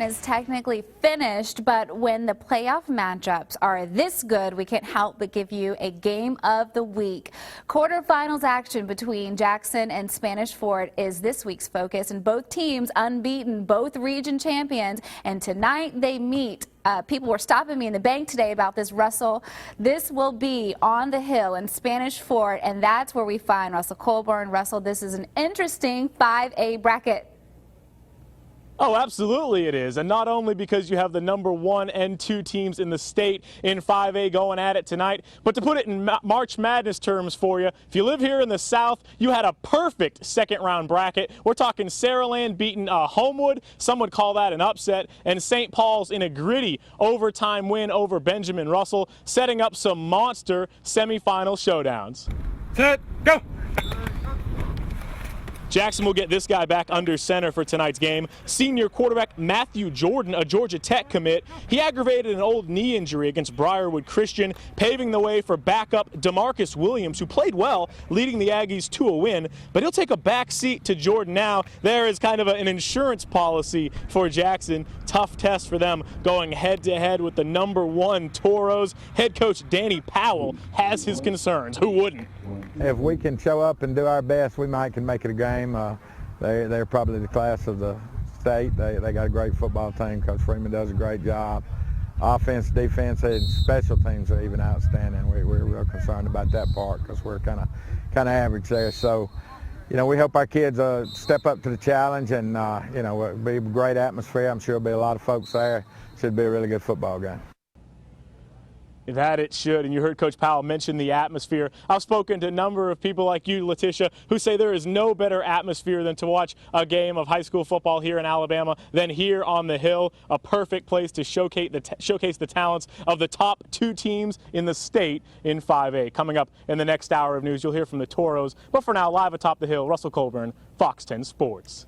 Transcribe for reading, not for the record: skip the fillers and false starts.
Is technically finished, but when the playoff matchups are this good, we can't help but give you a game of the week. Quarterfinals action between Jackson and Spanish Fort is this week's focus, and both teams unbeaten, both region champions, and tonight they meet. People were stopping me in the bank today about this, Russell. This will be on the Hill in Spanish Fort, and that's where we find Russell Colburn. Russell, this is an interesting 5A bracket. Oh, absolutely it is. And not only because you have the number 1 and 2 teams in the state in 5A going at it tonight, but to put it in March Madness terms for you, if you live here in the South, you had a perfect second round bracket. We're talking Saraland beating Homewood. Some would call that an upset. And St. Paul's in a gritty overtime win over Benjamin Russell, setting up some monster semifinal showdowns. Set, go! Jackson will get this guy back under center for tonight's game. Senior quarterback Matthew Jordan, a Georgia Tech commit. He aggravated an old knee injury against Briarwood Christian, paving the way for backup DeMarcus Williams, who played well, leading the Aggies to a win. But he'll take a back seat to Jordan now. There is kind of an insurance policy for Jackson. Tough test for them going head-to-head with the number 1 Toros. Head coach Danny Powell has his concerns. Who wouldn't? If we can show up and do our best, we can make it a game. They're probably the class of the state. They got a great football team. Coach Freeman does a great job. Offense, defense, and special teams are even outstanding. We're real concerned about that part because we're kind of average there. So, you know, we hope our kids step up to the challenge, and you know, it'll be a great atmosphere. I'm sure there'll be a lot of folks there. Should be a really good football game. That it should, and you heard Coach Powell mention the atmosphere. I've spoken to a number of people like you, Letitia, who say there is no better atmosphere than to watch a game of high school football here in Alabama than here on the Hill. A perfect place to showcase the talents of the top 2 teams in the state in 5A. Coming up in the next hour of news, you'll hear from the Toros. But for now, live atop the Hill, Russell Colburn, Fox 10 Sports.